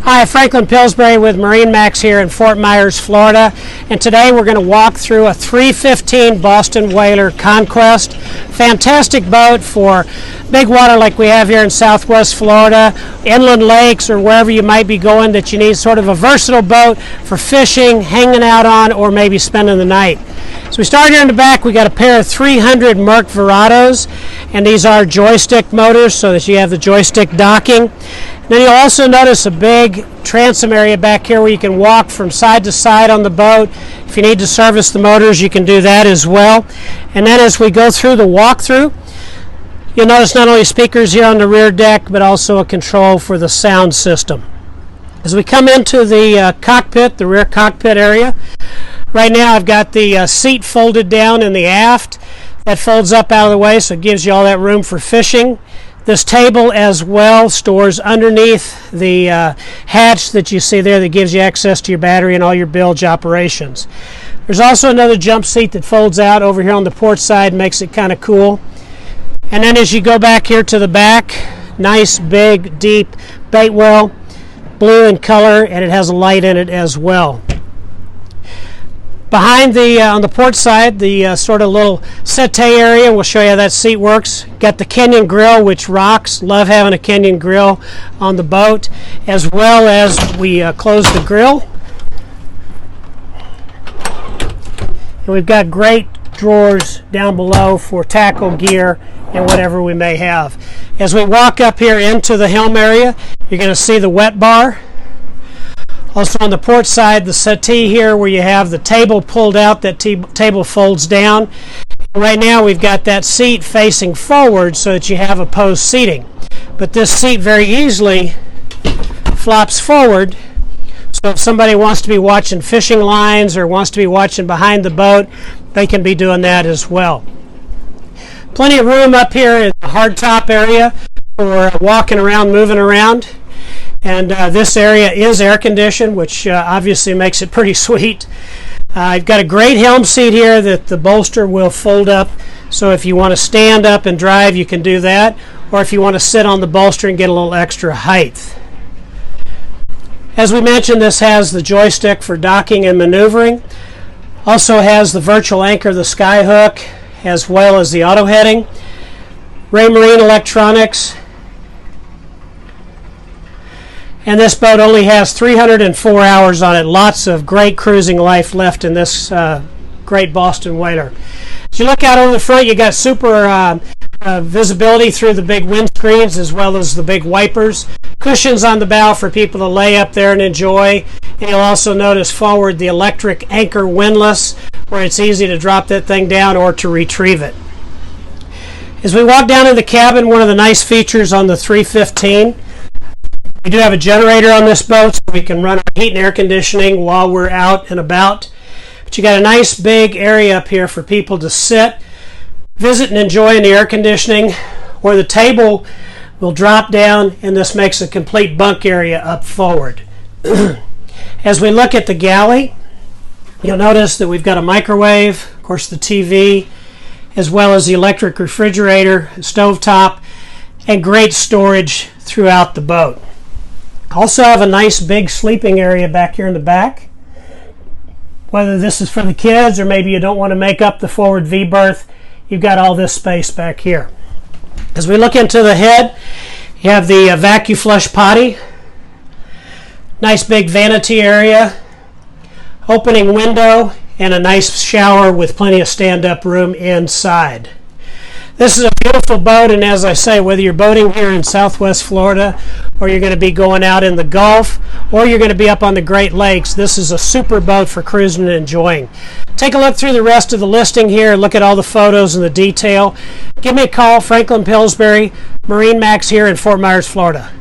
Hi, Franklin Pillsbury with MarineMax here in Fort Myers, Florida, and today we're going to walk through a 315 Boston Whaler Conquest. Fantastic boat for big water like we have here in Southwest Florida, inland lakes, or wherever you might be going that you need sort of a versatile boat for fishing, hanging out on, or maybe spending the night. So we start here in the back. We got a pair of 300 Merc Verados, and these are joystick motors so that you have the joystick docking. Then you'll also notice a big transom area back here where you can walk from side to side on the boat. If you need to service the motors, you can do that as well. And then as we go through the walkthrough, you'll notice not only speakers here on the rear deck, but also a control for the sound system. As we come into the cockpit, the rear cockpit area, right now I've got the seat folded down in the aft. That folds up out of the way, so it gives you all that room for fishing. This table as well stores underneath the hatch that you see there that gives you access to your battery and all your bilge operations. There's also another jump seat that folds out over here on the port side, makes it kind of cool. And then as you go back here to the back, nice big deep bait well, blue in color, and it has a light in it as well. Behind the on the port side, the sort of little settee area, we'll show you how that seat works. Got the Kenyon grill, which rocks. Love having a Kenyon grill on the boat, as well as we close the grill. And we've got great drawers down below for tackle, gear, and whatever we may have. As we walk up here into the helm area, you're going to see the wet bar. Also on the port side, the settee here where you have the table pulled out, that table folds down. Right now we've got that seat facing forward so that you have opposed seating. But this seat very easily flops forward, so if somebody wants to be watching fishing lines or wants to be watching behind the boat, they can be doing that as well. Plenty of room up here in the hardtop area for walking around, moving around. And this area is air conditioned, which obviously makes it pretty sweet. I've got a great helm seat here that the bolster will fold up, so if you want to stand up and drive, you can do that, or if you want to sit on the bolster and get a little extra height. As we mentioned, this has the joystick for docking and maneuvering. Also has the virtual anchor, the skyhook, as well as the auto heading. Raymarine electronics. And this boat only has 304 hours on it. Lots of great cruising life left in this great Boston Whaler. As you look out over the front, you got super visibility through the big windscreens as well as the big wipers. Cushions on the bow for people to lay up there and enjoy. And you'll also notice forward the electric anchor windlass, where it's easy to drop that thing down or to retrieve it. As we walk down in the cabin, one of the nice features on the 315, we do have a generator on this boat, so we can run our heat and air conditioning while we're out and about. But you got a nice big area up here for people to sit, visit, and enjoy in the air conditioning, where the table will drop down, and this makes a complete bunk area up forward. As we look at the galley, you'll notice that we've got a microwave, of course the TV, as well as the electric refrigerator, stovetop, and great storage throughout the boat. Also have a nice big sleeping area back here in the back. Whether this is for the kids or maybe you don't want to make up the forward V berth, you've got all this space back here. As we look into the head, you have the vacuum flush potty. Nice big vanity area, opening window, and a nice shower with plenty of stand-up room inside. This is a beautiful boat, and as I say, whether you're boating here in Southwest Florida or you're going to be going out in the Gulf or you're going to be up on the Great Lakes, this is a super boat for cruising and enjoying. Take a look through the rest of the listing here, look at all the photos and the detail. Give me a call, Franklin Pillsbury, MarineMax here in Fort Myers, Florida.